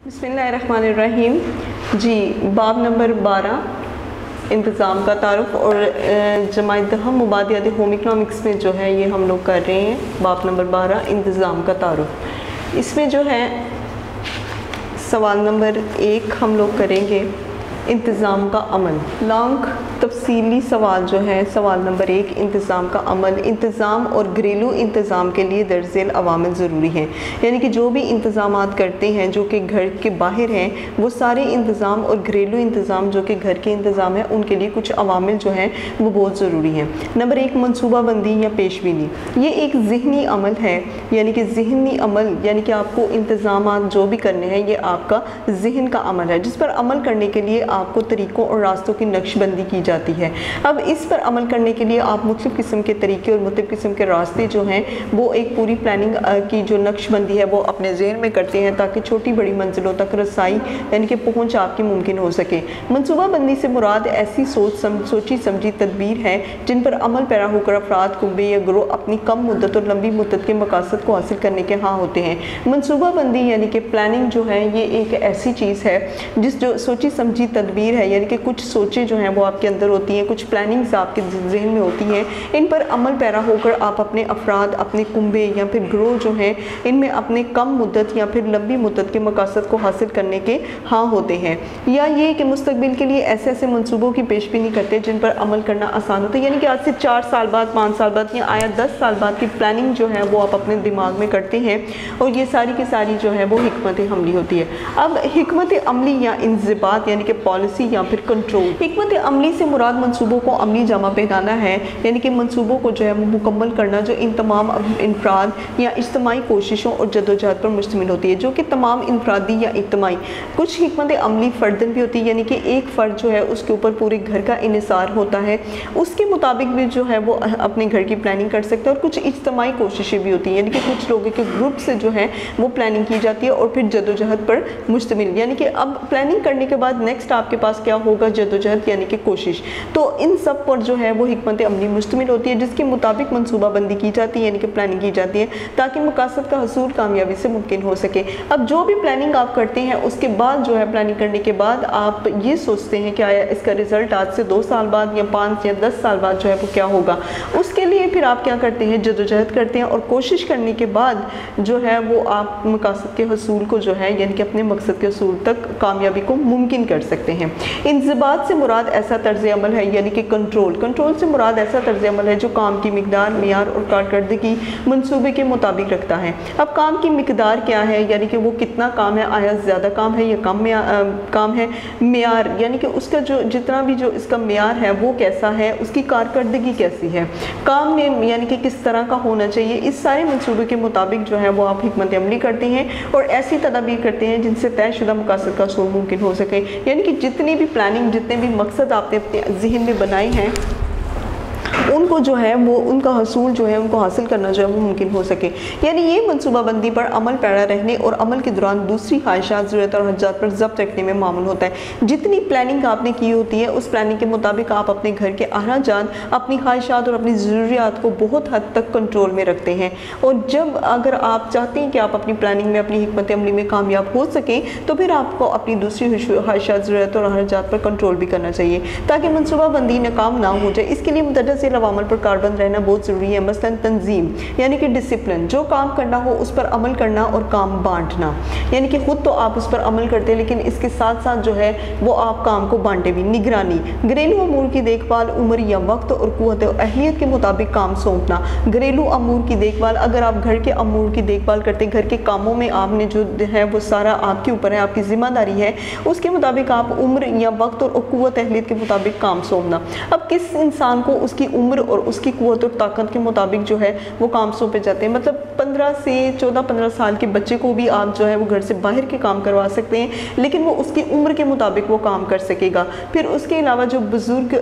बिस्मिल्लाहिर्रहमानिर्रहीम। जी, बाब नंबर 12 इंतज़ाम का तारुफ और जमात दहम मुबादियात होम इकनॉमिक्स में जो है ये हम लोग कर रहे हैं। बाब नंबर 12 इंतज़ाम का तारुफ, इसमें जो है सवाल नंबर 1 हम लोग करेंगे इंतज़ाम का अमल। लॉन्ग तफसीली सवाल जो है सवाल नंबर 1 इंतज़ाम का अमल। इंतज़ाम और घरेलू इंतज़ाम के लिए दर्ज़ेल अवामिल ज़रूरी हैं, यानी कि जो भी इंतज़ामात करते हैं जो कि घर के बाहर हैं वो सारे इंतज़ाम और घरेलू इंतज़ाम जो कि घर के इंतज़ाम है उनके लिए कुछ अवामिल जो हैं वो बहुत ज़रूरी हैं। नंबर 1 मनसूबाबंदी या पेशबीनी। ये एक ज़हनी अमल है, यानी कि ज़हनी अमल, यानी कि आपको इंतज़ामात जो भी करने हैं ये आपका ज़हन का अमल है, जिस पर अमल करने के लिए आपको तरीक़ों और रास्तों की नक्शबंदी की जाती है। अब इस पर अमल करने के लिए आप मुख्तलिफ़ किस्म के तरीके और मुख्तलिफ़ किस्म के रास्ते जो हैं वो एक पूरी प्लानिंग की जो नक्शबंदी है वो अपने ज़हन में करते हैं ताकि छोटी बड़ी मंजिलों तक रसाई यानी कि पहुँच आपकी मुमकिन हो सके। मनसूबाबंदी से मुराद ऐसी सोची समझी तदबीर है जिन पर अमल पैरा होकर अफराद, कुंबे या ग्रोह अपनी कम मुद्दत और लंबी मुद्दत के मकासद को हासिल करने के हाँ होते हैं। मनसूबाबंदी यानी कि प्लानिंग जो है ये एक ऐसी चीज़ है जिस जो सोची समझी तदबीर है, यानी कि कुछ सोचें जो हैं वो आपके अंदर होती हैं, कुछ प्लानिंग्स आपके जहन में होती हैं, इन पर अमल पैरा होकर आप अपने अफराद, अपने कुंबे या फिर ग्रोह जो हैं इनमें अपने कम मुद्दत या फिर लंबी मुद्दत के मकासद को हासिल करने के हाँ होते हैं। या ये कि मुस्तकबिल के लिए ऐसे ऐसे मंसूबों की पेशबीनी करते हैं जिन पर अमल करना आसान होता है, यानी कि आज से 4 साल बाद, 5 साल बाद या आया 10 साल बाद की प्लानिंग जो है वो आप अपने दिमाग में करते हैं और ये सारी की सारी जो है वो हिकमत अमली होती है। अब हिकमत अमली या इंज़िबात यानी कि पॉलिसी या फिर कंट्रोल। हिकमत अमली से मुराद मंसूबों को अमली जामा पहनाना है, यानी कि मंसूबों को जो है वो मुकम्मल करना जो इन तमाम इनफराद या इज्तिमाई कोशिशों और जदोजहद पर मुश्तमिल होती है, जो कि तमाम इनफरादी या इज्तिमाई। कुछ हिकमत अमली फ़र्दन भी होती है, यानी कि एक फ़र्द जो है उसके ऊपर पूरे घर का इन्हिसार होता है, उसके मुताबिक भी जो है वो अपने घर की प्लानिंग कर सकता है। और कुछ इज्तिमाई कोशिशें भी होती हैं, यानी कि कुछ लोगों के ग्रुप से जो है वो प्लानिंग की जाती है और फिर जदोजहद पर मुश्तमिल, यानी कि अब प्लानिंग करने के बाद नेक्स्ट आपके पास क्या होगा, जदोजहद यानी कि कोशिश। तो इन सब पर जो है वो हिकमत अमली मुश्तमिल होती है जिसके मुताबिक मनसूबाबंदी की जाती है, यानी कि प्लानिंग की जाती है ताकि मकासद का हसूल कामयाबी से मुमकिन हो सके। अब जो भी प्लानिंग आप करते हैं उसके बाद जो है प्लानिंग करने के बाद आप ये सोचते हैं कि आया इसका रिज़ल्ट आज से 2 साल बाद या 5 या 10 साल बाद जो है वो क्या होगा। उसके लिए फिर आप क्या करते हैं, जदोजहद करते हैं और कोशिश करने के बाद जो है वो आप मकासद के हसूल को जो है यानी कि अपने मकसद के हसूल तक कामयाबी को मुमकिन कर सकते हैं। इंज़िबात से मुराद ऐसा तर्ज़ अमल है, यानी कि कंट्रोल। कंट्रोल से मुराद ऐसा तर्ज़ अमल है जो काम की मिकदार, मियार और कारकर्दगी मंसूबे के मुताबिक रखता है। अब काम की मिकदार क्या है, यानी कि वो कितना काम है, आया ज़्यादा काम है या कम काम है। मियार यानी कि उसका जो जितना भी जो इसका मियार है वो कैसा है, उसकी कारकर्दगी कैसी है, काम में यानी कि किस तरह का होना चाहिए। इस सारे मंसूबे के मुताबिक जो है वो आप हिकमत अमली करते हैं और ऐसी तदाबीर करते हैं जिनसे तयशुदा मकासद का हसूल मुमकिन हो सके, यानी कि जितनी भी प्लानिंग, जितने भी मकसद आपने अपने जहन में बनाए हैं उनको जो है वो उनका हसूल जो है उनको हासिल करना जो है वो मुमकिन हो सके। यानी ये मनसूबाबंदी पर अमल पैरा रहने और अमल के दौरान दूसरी ख्वाहिशात, ज़रूरत और हजात पर ज़ब्त रखने में मामूल होता है। जितनी प्लानिंग आपने की होती है उस प्लानिंग के मुताबिक आप अपने घर के अखराजात, अपनी ख्वाहिशात और अपनी ज़रूरियात को बहुत हद तक कंट्रोल में रखते हैं। और जब अगर आप चाहते हैं कि आप अपनी प्लानिंग में, अपनी हिकमत अमली में कामयाब हो सकें तो फिर आपको अपनी दूसरी ख्वाहिशात, ज़रूरत और हजात पर कंट्रोल भी करना चाहिए ताकि मनसूबाबंदी नाकाम ना हो जाए। इसके लिए मुतअद्दिद अवामिल पर कारबंद रहना बहुत ज़रूरी है। मसलन तंजीम यानी कि डिसिप्लिन, जो काम करना हो उस पर अमल करना और काम बांटना, यानी कि खुद तो आप उस पर अमल करते हैं लेकिन इसके साथ साथ जो है वो आप काम को बांटे भी। निगरानी, घरेलू अमूर की देखभाल, उम्र या वक्त और क़ुव्वत और अहलियत के मुताबिक काम सौंपना। घरेलू अमूर की देखभाल, अगर आप घर के अमूर की देखभाल करते हैं, घर के कामों में आपने जो है वो सारा आपके ऊपर है, आपकी जिम्मेदारी है, उसके मुताबिक आप उम्र या वक्त और क़ुव्वत अहलियत के मुताबिक काम सौंपना। अब किस इंसान को उसकी उम्र और उसकी क़ुव्वत और ताकत के मुताबिक जो है वो काम सौंपे जाते हैं। मतलब 15 से 14-15 साल के बच्चे को भी आप जो है वो घर से बाहर के काम करवा सकते हैं, लेकिन वो उसकी उम्र के मुताबिक वो काम कर सकेगा। फिर उसके अलावा जो बुज़ुर्ग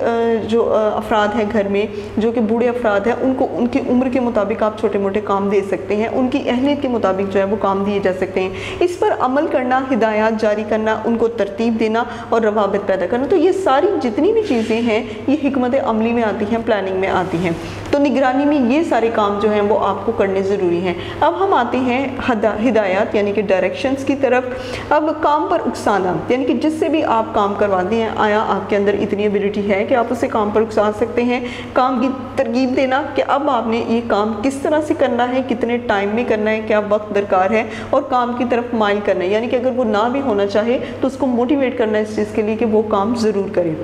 जो अफराद हैं घर में, जो कि बूढ़े अफराद हैं, उनको उनकी उम्र के मुताबिक आप छोटे मोटे काम दे सकते हैं, उनकी अहलियत के मुताबिक जो है वो काम दिए जा सकते हैं। इस पर अमल करना, हिदायत जारी करना, उनको तरतीब देना और रवाबित पैदा करना। तो ये सारी जितनी भी चीज़ें हैं ये हिकमत अमली में आती हैं, प्लानिंग में आती हैं। तो तो निगरानी में ये सारे काम जो हैं वो आपको करने ज़रूरी हैं। अब हम आते हैं हिदायत यानी कि डायरेक्शंस की तरफ। अब काम पर उकसाना यानी कि जिससे भी आप काम करवाते हैं, आया आपके अंदर इतनी एबिलिटी है कि आप उसे काम पर उकसा सकते हैं। काम की तरगीब देना कि अब आपने ये काम किस तरह से करना है, कितने टाइम में करना है, क्या वक्त दरकार है, और काम की तरफ माइल करना है, यानी कि अगर वो ना भी होना चाहे तो उसको मोटिवेट करना है इस चीज़ के लिए कि वो काम ज़रूर करे।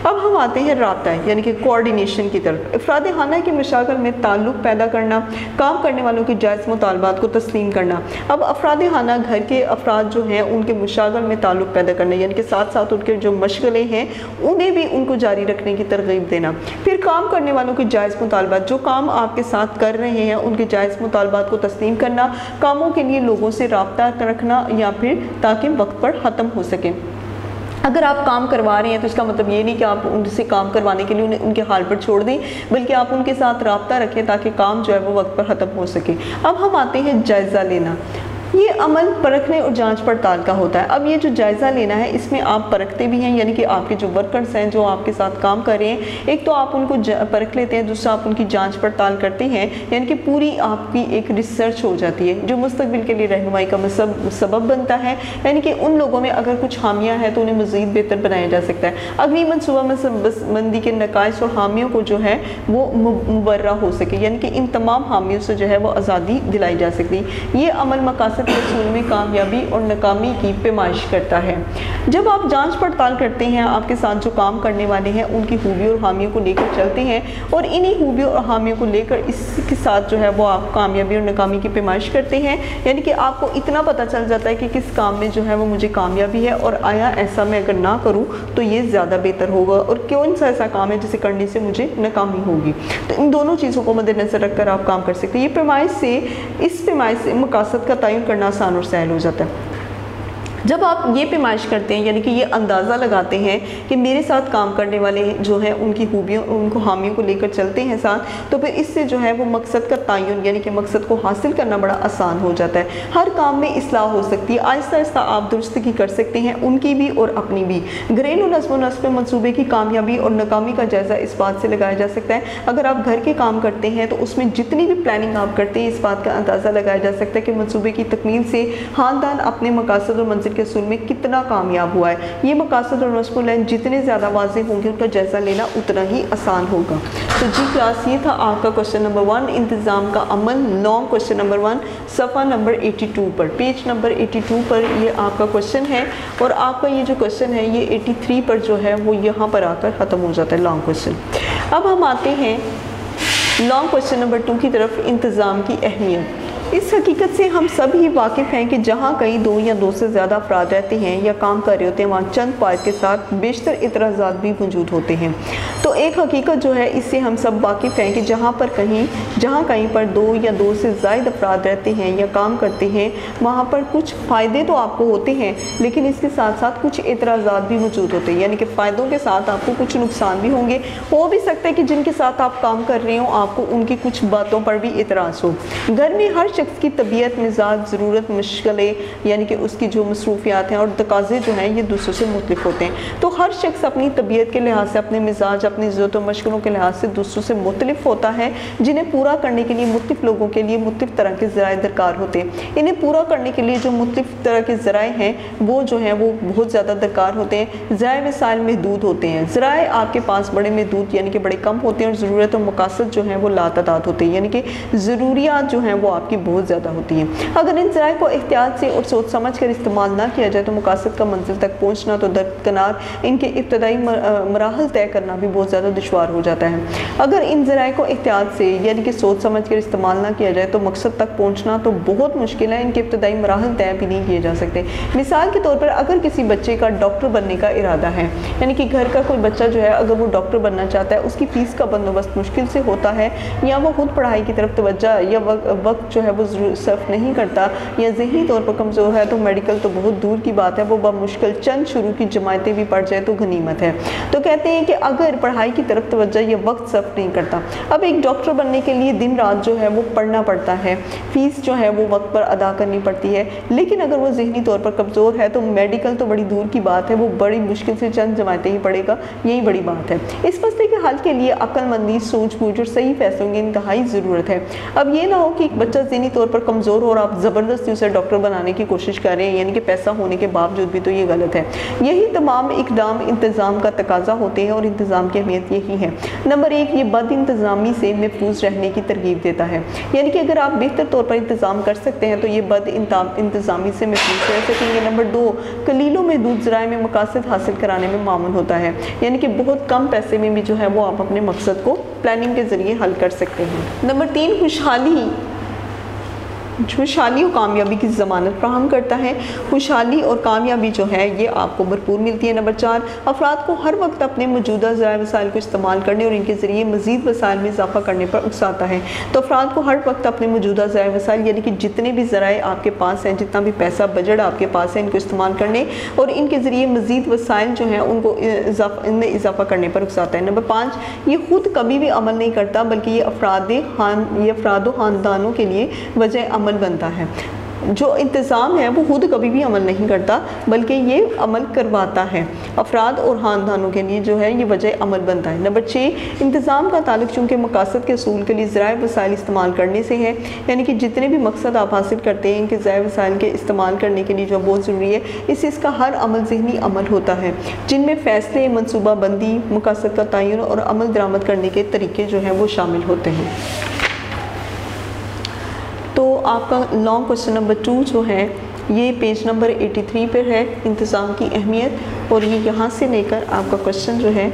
अब हम आते हैं राब्ता यानी कि कोऑर्डिनेशन की तरफ। अफराद खाना की मशागल में ताल्लुक़ पैदा करना, काम करने वालों के जायज़ मुतालबात को तस्लीम करना। अब अफराद खाना घर के अफराद जो हैं उनके मशागल में ताल्लुक़ पैदा करना, यानी कि साथ साथ उनके जो मशगलें हैं उन्हें भी उनको जारी रखने की तरगीब देना। फिर काम करने वालों के जायज़ मुतालबात, जो काम आपके साथ कर रहे हैं उनके जायज़ मुतालबात को तस्लीम करना, कामों के लिए लोगों से राब्ता रखना या फिर ताकि वक्त पर ख़त्म हो सके। अगर आप काम करवा रहे हैं तो इसका मतलब ये नहीं कि आप उनसे काम करवाने के लिए उन्हें उनके हाल पर छोड़ दें, बल्कि आप उनके साथ राब्ता रखें ताकि काम जो है वो वक्त पर ख़त्म हो सके। अब हम आते हैं जायज़ा लेना। ये अमल परखने और जांच पड़ताल का होता है। अब ये जो जायज़ा लेना है इसमें आप परखते भी हैं, यानी कि आपके जो वर्कर्स हैं जो आपके साथ काम कर रहे हैं, एक तो आप उनको परख लेते हैं, दूसरा आप उनकी जांच पड़ताल करते हैं, यानी कि पूरी आपकी एक रिसर्च हो जाती है जो मुस्तकबिल के लिए रहनुमाई का सबब बनता है। यानी कि उन लोगों में अगर कुछ खामियाँ हैं तो उन्हें मज़ीद बेहतर बनाया जा सकता है। अगली मनसूबाबंदी के नकाइस और हामियों को जो है वो मुबर्रा हो सके, यानी कि इन तमाम हामियों से जो है वो आज़ादी दिलाई जा सकती। ये अमल मकासद रसूल में कामयाबी और नाकामी की पैमाइश करता है। जब आप जांच पड़ताल करते हैं, आपके साथ जो काम करने वाले हैं उनकी खूबियों और खामियों को लेकर चलते हैं और इन्हीं खूबियों और खामियों को लेकर इसके साथ जो है वो आप कामयाबी और नाकामी की पैमाइश करते हैं, यानी कि आपको इतना पता चल जाता है कि किस काम में जो है वो मुझे कामयाबी है और आया ऐसा मैं अगर ना करूँ तो ये ज़्यादा बेहतर होगा, और कौन सा ऐसा काम है जिसे करने से मुझे नाकामी होगी। तो इन दोनों चीज़ों को मद्देनज़र रखकर आप काम कर सकते हैं। ये पैमाइश से, इस पैमाइश से मकासद का तयन करना आसान और सहल हो जाता है। जब आप ये पैमाइश करते हैं, यानी कि ये अंदाज़ा लगाते हैं कि मेरे साथ काम करने वाले जो हैं उनकी खूबियों, उनको हामियों को लेकर चलते हैं साथ, तो फिर इससे जो है वो मकसद का तयन यानी कि मकसद को हासिल करना बड़ा आसान हो जाता है। हर काम में इस्लाह हो सकती है, आहिस्ता आहिस्ता आप दुरुस्तगी कर सकते हैं, उनकी भी और अपनी भी। घरेलू नज़्म व नस्क़ मंसूबे की कामयाबी और नाकामी का जायज़ा इस बात से लगाया जा सकता है, अगर आप घर के काम करते हैं तो उसमें जितनी भी प्लानिंग आप करते हैं इस बात का अंदाज़ा लगाया जा सकता है कि मंसूबे की तकमील से ख़ानदान अपने मकासद और मंजिल के असूल में कितना कामयाब हुआ है। ये मकासद और मसमूलाइन जितने ज़्यादा वाज़ेह होंगे उनका जायज़ा लेना उतना ही आसान होगा। तो जी क्लास, ये था आपका क्वेश्चन नंबर 1, इंतज़ाम का अमल, लॉन्ग क्वेश्चन नंबर 1, सफ़ा नंबर 82 पर, पेज नंबर 82 पर ये आपका क्वेश्चन है। और आपका ये जो क्वेश्चन है ये 83 पर जो है वो यहाँ पर आकर ख़त्म हो जाता है लॉन्ग क्वेश्चन। अब हम आते हैं लॉन्ग क्वेश्चन नंबर 2 की तरफ, इंतज़ाम की अहमियत। इस हकीकत से हम सब ही वाकिफ़ हैं कि जहाँ कहीं 2 या 2 से ज़्यादा अफराद रहते हैं या काम कर रहे होते हैं, वहाँ चंद फ़ायदे के साथ बेशतर इतराज़ात भी मौजूद होते हैं। तो एक हकीकत जो है इससे हम सब वाकिफ़ हैं कि जहाँ कहीं पर 2 या 2 से ज़ायद अफराद रहते हैं या काम करते हैं, वहाँ पर कुछ फ़ायदे तो आपको होते हैं, लेकिन इसके साथ साथ कुछ इतराज़ात भी मौजूद होते हैं, यानी कि फ़ायदों के साथ आपको कुछ नुकसान भी होंगे। हो भी सकता है कि जिनके साथ आप काम कर रहे हो आपको उनकी कुछ बातों पर भी इतराज़ हो। घर में हर शख्स की तबीयत, मिजाज, ज़रूरत, मुश्किलें, यानी कि उसकी जो मसरूफियात हैं और तकाज़े जो हैं ये दूसरों से मुख्तलिफ होते हैं। तो हर शख्स अपनी तबीयत के लिहाज से, अपने मिजाज, अपनी ज़रूरत और मुश्किलों के लिहाज से दूसरों से मुख्तलिफ होता है, जिन्हें पूरा करने के लिए मुख्तलिफ लोगों के लिए मुख्तलिफ तरह के ज़राए दरकार होते हैं। इन्हें पूरा करने के लिए जो मुख्तलिफ तरह के ज़राए हैं वो जो हैं वो बहुत ज़्यादा दरकार होते हैं। ज़राए वसाइल महदूद होते हैं, ज़राए आपके पास बड़े महदूद यानी कि बड़े कम होते हैं, और ज़रूरत और मकासद जो हैं वो लातादाद होते हैं, यानी कि ज़रूरियात जो हैं वो आपकी बहुत ज़्यादा होती हैं। अगर इन ज़राए को एहतियात से और सोच समझ कर इस्तेमाल ना किया जाए तो मकासद का मंजिल तक पहुँचना तो दरकिनार, इनके इब्तदाई मराहल तय करना भी बहुत ज़्यादा दुश्वार हो जाता है। अगर इन ज़राए को एहतियात से यानी कि सोच समझ कर इस्तेमाल ना किया जाए तो मकसद तक पहुँचना तो बहुत मुश्किल है, इनके इब्तदाई मराहल तय भी नहीं किए जा सकते। मिसाल के तौर पर अगर किसी बच्चे का डॉक्टर बनने का इरादा है, यानी कि घर का कोई बच्चा जो है अगर वो डॉक्टर बनना चाहता है, उसकी फ़ीस का बंदोबस्त मुश्किल से होता है, या वो खुद पढ़ाई की तरफ तवज्जो या वक्त जो है वो सर्फ नहीं करता या ज़हनी तौर पर कमज़ोर है तो मेडिकल तो बहुत दूर की बात है, वो बमुश्किल चंद शुरू की जमायतें भी पढ़ जाए तो गनीमत है। तो कहते हैं कि अगर पढ़ाई की तरफ तवज्जो या वक्त सर्फ नहीं करता, अब एक डॉक्टर बनने के लिए दिन रात जो है वो पढ़ना पड़ता है, फीस जो है वो वक्त पर अदा करनी पड़ती है, लेकिन अगर वो ज़हनी तौर पर कमज़ोर है तो मेडिकल तो बड़ी दूर की बात है, वो बड़ी मुश्किल से चंद जमातें ही पढ़ेगा, यही बड़ी बात है। इस मसले के हल के लिए अक्लमंदी, सूझबूझ और सही फैसलों की इंतहाई ज़रूरत है। अब ये ना हो कि एक बच्चा ज़हनी तौर पर कमज़ोर हो और आप ज़बरदस्ती उसे डॉक्टर बनाने की कोशिश कर रहे हैं, यानी कि पैसा होने के बावजूद भी, तो ये गलत है। यही तमाम इकदाम इंतज़ाम का तकाजा होते हैं और इंतज़ाम की अहमियत यही है। नंबर 1, ये बद इंतज़ामी से महफूज रहने की तरगीब देता है, यानी कि अगर आप बेहतर तौर पर इंतज़ाम कर सकते हैं तो ये बद इंतज़ामी से महफूज रह सकेंगे। नंबर 2, कलीलों महदूद ज़राए में मकासद हासिल कराने में मामून होता है, यानी कि बहुत कम पैसे में भी जो है वो आप अपने मकसद को प्लानिंग के ज़रिए हल कर सकते हैं। नंबर 3, खुशहाली और कामयाबी की ज़मानत फ्राहम करता है। खुशहाली और कामयाबी जो है ये आपको भरपूर मिलती है। नंबर 4, अफराद को हर वक्त अपने मौजूदा ज़राए वसाइल को इस्तेमाल करने और इनके ज़रिए मज़ीद वसाइल में इजाफा करने पर उकसाता है। तो अफराद को हर वक्त अपने मौजूदा ज़राए वसाइल, यानी कि जितने भी ज़राए आपके पास हैं, जितना भी पैसा बजट आपके पास है, इनको इस्तेमाल करने और इनके ज़रिए मज़ीद वसाइल जो हैं उनको इनमें इजाफा करने पर उकसाता है। नंबर 5, ये ख़ुद कभी भी अमल नहीं करता, बल्कि ये अफराद ख़ानदानों के लिए वजह अमल बनता है। जो इंतज़ाम है वो खुद कभी भी अमल नहीं करता, बल्कि ये अमल करवाता है। अफराद और ख़ानदानों के लिए जो है ये वजह अमल बनता है। नंबर 6, इंतज़ाम का ताल्लुक चूँकि मकासद के असूल के लिए ज़राए वसाइल इस्तेमाल करने से है, यानी कि जितने भी मकसद आप हासिल करते हैं इनके ज़राए वसाइल के इस्तेमाल करने के लिए जो बहुत ज़रूरी है, इससे इसका हर अमल ज़हनी अमल होता है, जिनमें फ़ैसले, मनसूबाबंदी, मकासद का तयन और अमल दरामद करने के तरीके जो हैं वो शामिल होते हैं। तो आपका लॉन्ग क्वेश्चन नंबर 2 जो है ये पेज नंबर 83 पर है, इंतज़ाम की अहमियत, और ये यहाँ से लेकर आपका क्वेश्चन जो है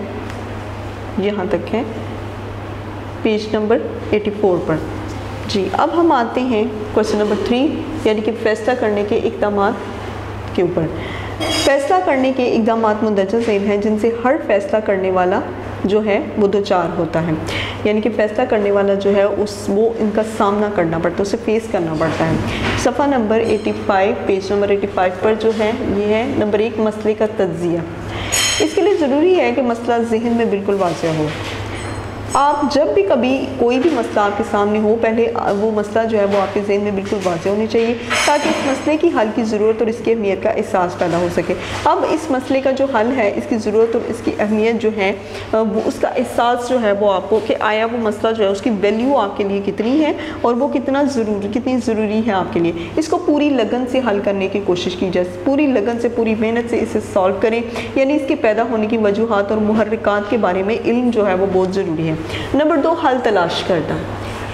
यहाँ तक है पेज नंबर 84 पर। जी, अब हम आते हैं क्वेश्चन नंबर 3, यानी कि फ़ैसला करने के इक़दामात के ऊपर। फ़ैसला करने के इक़दामात मुंदरजा ज़ेल हैं जिनसे हर फ़ैसला करने वाला जो है वो दो चार होता है, यानी कि फ़ैसला करने वाला जो है वो इनका सामना करना पड़ता है, उसे फेस करना पड़ता है। सफ़ा नंबर 85, पेज नंबर 85 पर जो है ये है नंबर 1, मसले का तज्ज़िया। इसके लिए ज़रूरी है कि मसला ज़हन में बिल्कुल वाज़ेह हो। आप जब भी कभी कोई भी मसला आपके सामने हो, पहले वो मसला जो है वो आपके ज़हन में बिल्कुल वाज़ेह होनी चाहिए, ताकि इस मसले की हल की ज़रूरत और इसकी अहमियत का एहसास पैदा हो सके। अब इस मसले का जो हल है, इसकी ज़रूरत और इसकी अहमियत जो है वो उसका एहसास जो है वो आपको, कि आया वो मसला जो है उसकी वैल्यू आपके लिए कितनी है और वो कितनी ज़रूरी है आपके लिए, इसको पूरी लगन से हल करने की कोशिश की जाए, पूरी लगन से, पूरी मेहनत से इसे सॉल्व करें, यानी इसके पैदा होने की वजूहात और मुहर्रिकात के बारे में इल्म जो है वो बहुत ज़रूरी है। नंबर 2, हल तलाश करना।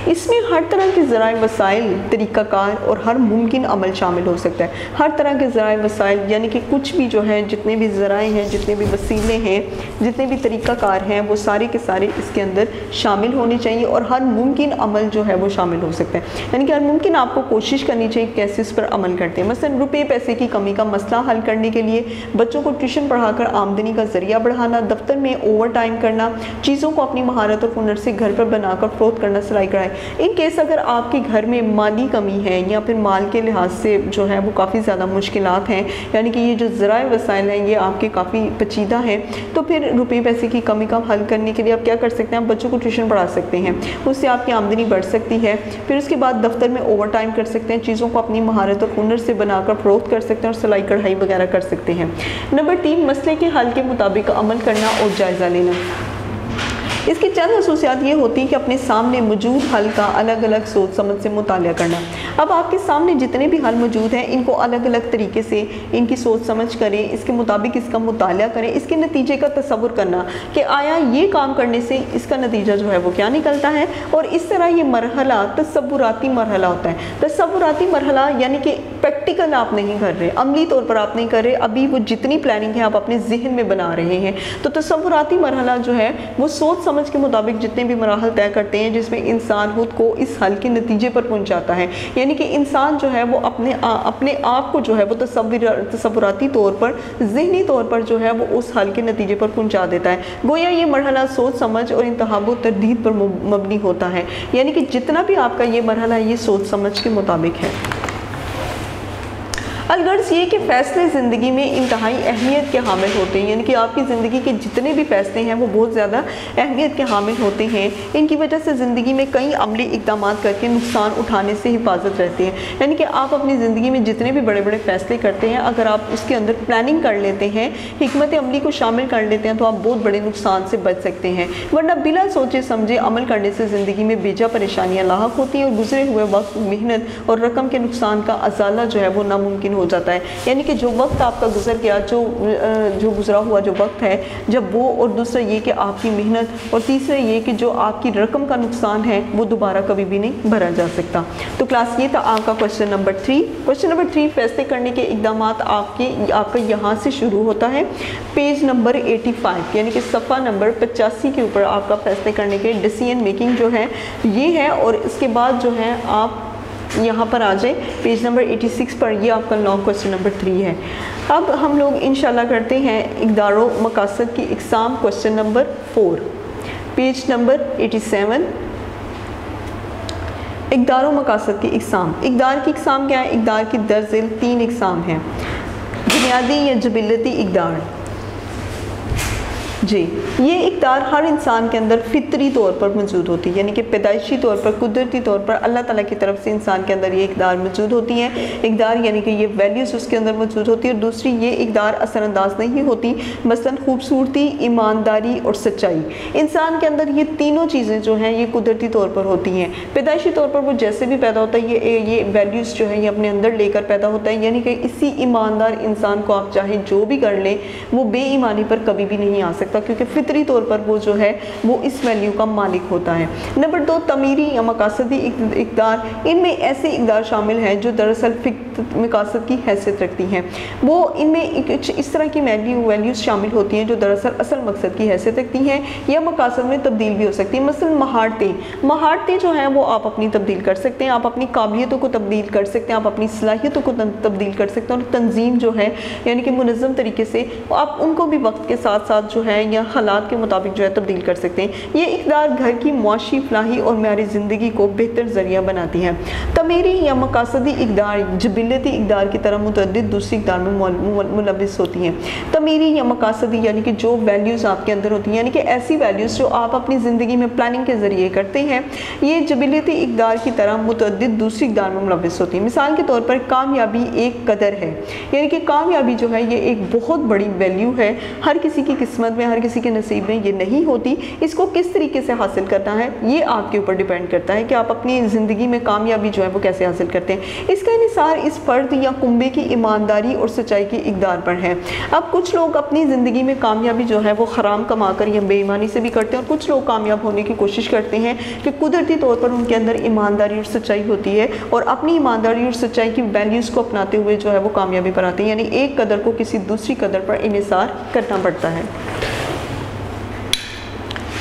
इसमें हर तरह के ज़राए वसाइल, तरीक़ाकार और हर मुमकिन अमल शामिल हो सकता है। हर तरह के ज़राए वसाइल, यानी कि कुछ भी जो है, जितने भी ज़राए हैं, जितने भी वसीले हैं, जितने भी तरीक़ाकार हैं, वो सारे के सारे इसके अंदर शामिल होने चाहिए और हर मुमकिन अमल जो है वो शामिल हो सकता है। यानी कि हर मुमकिन आपको कोशिश करनी चाहिए कैसे इस पर अमल करते हैं। मसलन रुपये पैसे की कमी का मसला हल करने के लिए बच्चों को ट्यूशन पढ़ाकर आमदनी का ज़रिया बढ़ाना, दफ्तर में ओवर टाइम करना, चीज़ों को अपनी महारत और हुनर से घर पर बनाकर फ़रोख्त करना, सिलाई कढ़ाई। इन केस अगर आपके घर में माली कमी है या फिर माल के लिहाज से जो है वो काफ़ी ज़्यादा मुश्किलात हैं, यानी कि ये जो ज़राए वसाइल हैं ये आपके काफ़ी पेचीदा हैं, तो फिर रुपये पैसे की कमी का हल करने के लिए आप क्या कर सकते हैं, आप बच्चों को ट्यूशन पढ़ा सकते हैं, उससे आपकी आमदनी बढ़ सकती है। फिर उसके बाद दफ्तर में ओवर टाइम कर सकते हैं, चीज़ों को अपनी महारत और हुनर से बनाकर फ़रोख्त कर सकते हैं और सिलाई कढ़ाई वगैरह कर सकते हैं। नंबर 3, मसले के हल के मुताबिक अमल करना और जायज़ा लेना। इसकी चंद खसूसियात ये होती है कि अपने सामने मौजूद हल का अलग अलग सोच समझ से मुतालिया करना। अब आपके सामने जितने भी हल मौजूद हैं इनको अलग अलग तरीके से इनकी सोच समझ करें, इसके मुताबिक इसका मुतालिया करें, इसके नतीजे का तसव्वुर करना कि आया ये काम करने से इसका नतीजा जो है वो क्या निकलता है। और इस तरह ये मरहला तसव्वुराती मरहला होता है। तसव्वुराती मरहला यानी कि प्रैक्टिकल आप नहीं कर रहे, अमली तौर पर आप नहीं कर रहे, अभी वो जितनी प्लानिंग है आप अपने जहन में बना रहे हैं। तो तसव्वुराती मरहला जो है वो सोच समझ के मुताबिक जितने भी मराहल तय करते हैं जिसमें इंसान खुद को इस हल के नतीजे पर पहुंचाता है, यानी कि इंसान जो है वो अपने आप को जो है वो तसव्वुराती तौर पर, ज़हनी तौर पर जो है वो उस हल के नतीजे पर पहुंचा देता है। गोया ये मरहला सोच समझ और इंतखाब व तरदीद पर मबनी होता है, यानी कि जितना भी आपका ये मरहला ये सोच समझ के मुताबिक है। अलगर्ज़ ये कि फ़ैसले ज़िंदगी में इंतहाई अहमियत के हामिल होते हैं, यानी कि आपकी ज़िंदगी के जितने भी फ़ैसले हैं वो बहुत ज़्यादा अहमियत के हामिल होते हैं। इनकी वजह से ज़िंदगी में कई अमली इक़दाम करके नुकसान उठाने से हिफाजत रहती है, यानी कि आप अपनी ज़िंदगी में जितने भी बड़े बड़े फ़ैसले करते हैं अगर आप उसके अंदर प्लानिंग कर लेते हैं, हिकमत अमली को शामिल कर लेते हैं तो आप बहुत बड़े नुकसान से बच सकते हैं। वरना बिला सोचे समझे अमल करने से ज़िंदगी में बेजा परेशानियाँ लाहक होती हैं और गुजरे हुए वक्त, मेहनत और रकम के नुकसान का अजाला जो है वो नामुमकिन हो जाता है। यानी कि जो वक्त आपका गुजर गया, जो गुजरा हुआ जो वक्त है जब वो, और दूसरा ये कि आपकी मेहनत, और तीसरा ये कि जो आपकी रकम का नुकसान है वो दोबारा कभी भी नहीं भरा जा सकता। तो क्लास ये था आपका क्वेश्चन नंबर 3। क्वेश्चन नंबर 3 फैसले करने के इक़दाम आपका यहाँ से शुरू होता है पेज नंबर 85, यानी कि सफ़ा नंबर 85 के ऊपर आपका फैसले करने के डिसीजन मेकिंग जो है ये है। और इसके बाद जो है आप यहाँ पर आ जाए पेज नंबर 86 पर, ये आपका लॉन्ग क्वेश्चन नंबर 3 है। अब हम लोग इंशाल्लाह करते हैं इक़दारो मकासद की इक़साम क्वेश्चन नंबर 4, पेज नंबर 87। इक़दारो मकासद की इक़साम, इक़दार की इक़साम क्या है? इक़दार की दरअसल 3 इक़साम हैं, बुनियादी या जबिलती इक़दार। जी, ये इक़दार हर इंसान के अंदर फितरी तौर पर मौजूद होती है, यानी कि पैदाइशी तौर पर, कुदरती तौर पर अल्लाह ताला की तरफ से इंसान के अंदर ये इक़दार मौजूद होती हैं। इक़दार यानी कि ये वैल्यूज़ उसके अंदर मौजूद होती है। और दूसरी, ये इक़दार असरअंदाज नहीं होती, मसलन खूबसूरती, ईमानदारी और सच्चाई। इंसान के अंदर ये तीनों चीज़ें जो हैं ये कुदरती तौर पर होती हैं। पैदाइशी तौर पर वो जैसे भी पैदा होता है ये वैल्यूज़ जो है ये अपने अंदर लेकर पैदा होता है, यानी कि इसी ईमानदार इंसान को आप चाहे जो भी कर लें वो बेईमानी पर कभी भी नहीं आ सकता, क्योंकि फितरी तौर पर वो जो है वो इस वैल्यू का मालिक होता है। नंबर 2, तमीरी या मकासदी इक़दार। इनमें ऐसे इक़दार शामिल हैं जो दरअसल मकासद की हैसियत रखती हैं। वो इनमें कुछ इस तरह की वैल्यूज़ शामिल होती हैं जो दरअसल असल मकसद की हैसियत रखती हैं या मकासद में तब्दील भी हो सकती हैं। मसलन महारतें जो हैं वो आप अपनी तब्दील कर सकते हैं, आप अपनी काबिलियतों को तब्दील कर सकते हैं, आप अपनी सलाहियतों को तब्दील कर सकते हैं। और तंजीम जो है यानी कि मुनज़्ज़म तरीके से आप उनको भी वक्त के साथ साथ जो है या हालात के मुताबिक जो है तब्दील कर सकते हैं। ये इक़दार घर की मुआशी फलाही और मेयारी ज़िंदगी को बेहतर ज़रिया बनाती हैं। तमीरी या मकासदी इक़दार जबिलती इक़दार की तरह मुतअद्दिद दूसरी इक़दार में मुलविस होती हैं। तमीरी या मकासदी यानी कि जो वैल्यूज़ आपके अंदर होती हैं, यानी कि ऐसी वैल्यूज़ जो आप अपनी ज़िंदगी में प्लानिंग के ज़रिए करते हैं, ये जबिलती इक़दार की तरह मुतअद्दिद दूसरी इक़दार में मुलविस होती हैं। मिसाल के तौर पर कामयाबी एक कदर है, यानी कि कामयाबी जो है ये एक बहुत बड़ी वैल्यू है, हर किसी की किस्मत में, हर किसी के नसीब में ये नहीं होती। इसको किस तरीके से हासिल करना है ये आपके ऊपर डिपेंड करता है कि आप अपनी ज़िंदगी में कामयाबी जो है वो कैसे हासिल करते हैं। इसका इन्हिसार इस फ़र्द या कुंबे की ईमानदारी और सच्चाई की इक़दार पर है। अब कुछ लोग अपनी ज़िंदगी में कामयाबी जो है वो हराम कमा कर या बेईमानी से भी करते हैं, और कुछ लोग कामयाब होने की कोशिश करते हैं कि कुदरती तौर पर उनके अंदर ईमानदारी और सच्चाई होती है और अपनी ईमानदारी और सच्चाई की वैल्यूज़ को अपनाते हुए जो है वो कामयाबी पर आते हैं, यानी एक कदर को किसी दूसरी कदर पर इन्हिसार करना पड़ता है।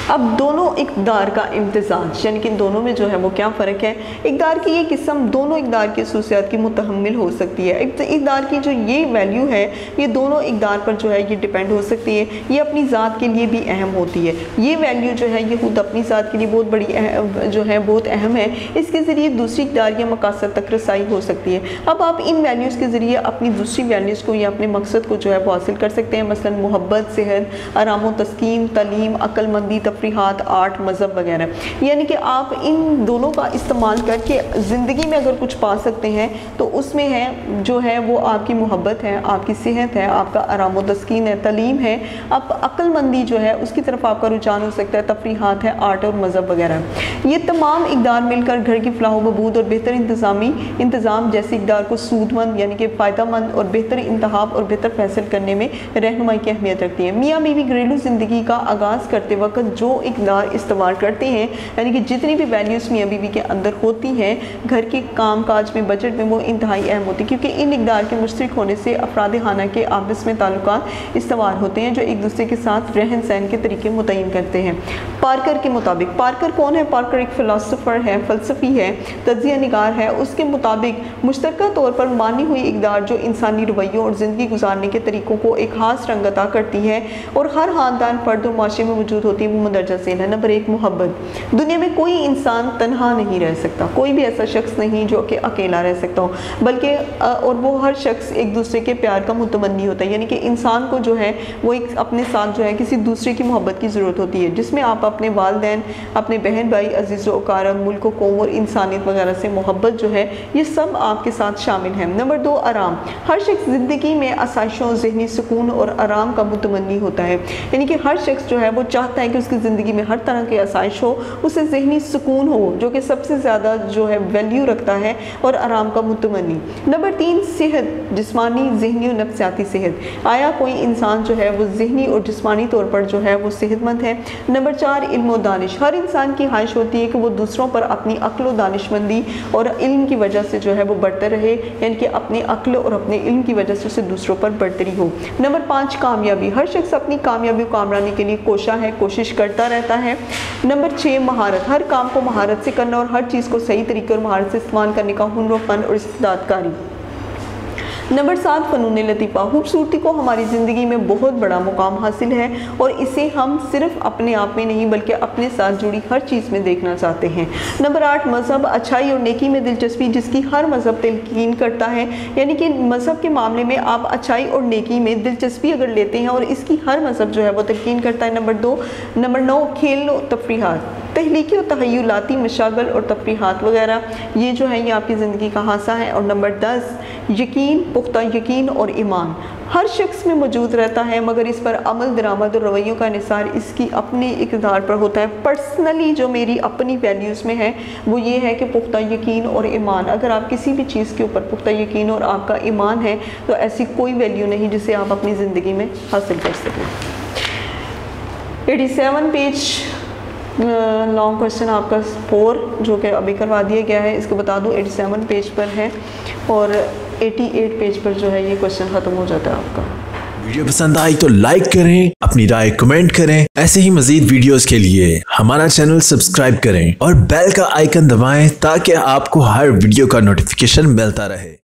अब दोनों इक़दार का इम्तिज़ाज, यानी कि दोनों में जो है वो क्या फ़र्क है। इक़दार की ये किस्म दोनों इक़दार की खसूसियात की मुतहम्मिल हो सकती है। इक़दार की जो ये वैल्यू है ये दोनों इक़दार पर जो है ये डिपेंड हो सकती है, ये अपनी ज़ात के लिए भी अहम होती है। ये वैल्यू जो है ये खुद अपनी ज़ात के लिए बहुत बड़ी जो है बहुत अहम है, इसके ज़रिए दूसरी इक़दार या मकासद तक रसाई हो सकती है। अब आप इन वैल्यूज़ के ज़रिए अपनी दूसरी वैल्यूज़ को या अपने मकसद को जो है वो हासिल कर सकते हैं, मसलन मोहब्बत, सेहत, आराम व तस्कीन, तलीम, अक्लमंदी, तफरीहात, आर्ट, मज़हब वगैरह। यानी कि आप इन दोनों का इस्तेमाल करके ज़िंदगी में अगर कुछ पा सकते हैं तो उसमें है जो है वो आपकी मोहब्बत है, आपकी सेहत है, आपका आराम व तस्कीन है, तलीम है, अब अक्लमंदी जो है उसकी तरफ आपका रुझान हो सकता है, तफरीहात है, आर्ट और मज़हब वगैरह। ये तमाम इक़दार मिलकर घर की फलाह बहबूद और बेहतर इंतज़ाम जैसे इक़दार को सूदमंद यानी कि फ़ायदेमंद और बेहतर इंतखाब और बेहतर फैसल करने में रहनुमाई की अहमियत रखती है। मियाँ बीवी घरेलू ज़िंदगी का आगाज़ करते वक्त जो जो इक़दार इस्तेमाल करते हैं, यानी कि जितनी भी वैल्यूज़ मियाँ बीवी के अंदर होती हैं घर के काम काज में, बजट में, वो इंतहाई अहम होती है, क्योंकि इन इक़दार के मुश्तरक होने से अफराद खाना के आपस में ताल्लुकात इस्तवार होते हैं जो एक दूसरे के साथ रहन सहन के तरीके मुतय्यन करते हैं। पार्कर के मुताबिक, पार्कर कौन है? पार्कर एक फ़िलासफ़र है, फ़लसफ़ी है, तज्ज़िया निगार है। उसके मुताबिक मुश्तरका तौर पर मानी हुई इक़दार जो इंसानी रवैयों और ज़िंदगी गुजारने के तरीक़ों को एक ख़ास रंग अता करती है और हर ख़ानदान फ़र्द और माशरे में मौजूद होती है, वो मंदरजा ज़ेल है। नंबर 1, मोहब्बत। दुनिया में कोई इंसान तन्हा नहीं रह सकता, कोई भी ऐसा शख्स नहीं जो कि अकेला रह सकता हो, बल्कि और वो हर शख्स एक दूसरे के प्यार का मुतमन्नी होता है, यानी कि इंसान को जो है वो एक अपने साथ जो है किसी दूसरे की मोहब्बत की ज़रूरत होती है, जिसमें आप अपने वालिदैन, अपने बहन भाई, अजीज़ व अक़ारब, मुल्क व कौम और इंसानियत वगैरह से मोहब्बत जो है ये सब आपके साथ शामिल है। नंबर 2, आराम। हर शख्स ज़िंदगी में आसाइशों, ज़हनी सुकून और आराम का मुतमन्नी होता है, यानी कि हर शख्स जो है वो चाहता है कि उसकी ज़िंदगी में हर तरह की आसाइश हो, उसे ज़हनी सुकून हो, जो कि सबसे ज़्यादा जो है वैल्यू रखता है, और आराम का मुतमन्नी। नंबर 3, सेहत, जिस्मानी, ज़हनी और नफ्सियाती सेहत। आया कोई इंसान जो है वो ज़हनी और जिस्मानी तौर पर जो है वो सेहतमंद है। नंबर 4, इल्म व दानिश। हर इंसान की ख्वाहिश होती है कि वो दूसरों पर अपनी अक्ल व दानिशमंदी और इल्म की वजह से जो है वो बढ़ता रहे, यानी कि अपनी अक्ल और अपने इल्म की वजह से उसे दूसरों पर बढ़तरी हो। नंबर 5, कामयाबी। हर शख्स अपनी कामयाबी को कामरानी के लिए कोशिश करता रहता है। नंबर 6, महारत। हर काम को महारत से करना और हर चीज़ को सही तरीके और महारत से इस्तेमाल करने का हुनर व फन और इस्तेदादकारी। नंबर 7, फ़नून लतीफ़ा। खूबसूरती को हमारी ज़िंदगी में बहुत बड़ा मुकाम हासिल है और इसे हम सिर्फ अपने आप में नहीं बल्कि अपने साथ जुड़ी हर चीज़ में देखना चाहते हैं। नंबर 8, मज़हब, अच्छाई और नेकी में दिलचस्पी, जिसकी हर मज़हब तलकीन करता है, यानी कि मज़हब के मामले में आप अच्छाई और नेकी में दिलचस्पी अगर लेते हैं और इसकी हर मज़हब जो है वो तलकीन करता है। नंबर 9, खेल और तफरीहात, तहलीकी और तहय्युलाती मशागल और तफरीहात वगैरह, ये जो है ये आपकी ज़िंदगी का हासा है। और नंबर 10, यकीन, पुख्ता यकीन और ईमान हर शख्स में मौजूद रहता है, मगर इस पर अमल दरामद और रवैयों का निसार इसकी अपने इक़दार पर होता है। पर्सनली जो मेरी अपनी वैल्यूज़ में है वो ये है कि पुख्ता यकीन और ईमान। अगर आप किसी भी चीज़ के ऊपर पुख्ता यकीन और आपका ईमान है तो ऐसी कोई वैल्यू नहीं जिसे आप अपनी ज़िंदगी में हासिल कर सकें। 87 पेज लॉन्ग क्वेश्चन आपका 4 जो कि अभी करवा दिया गया है, इसको बता दूं 87 पेज पर है और 88 पेज पर जो है ये क्वेश्चन ख़त्म हो जाता है आपका। वीडियो पसंद आई तो लाइक करें, अपनी राय कमेंट करें। ऐसे ही मजीद वीडियोस के लिए हमारा चैनल सब्सक्राइब करें और बेल का आइकन दबाएं ताकि आपको हर वीडियो का नोटिफिकेशन मिलता रहे।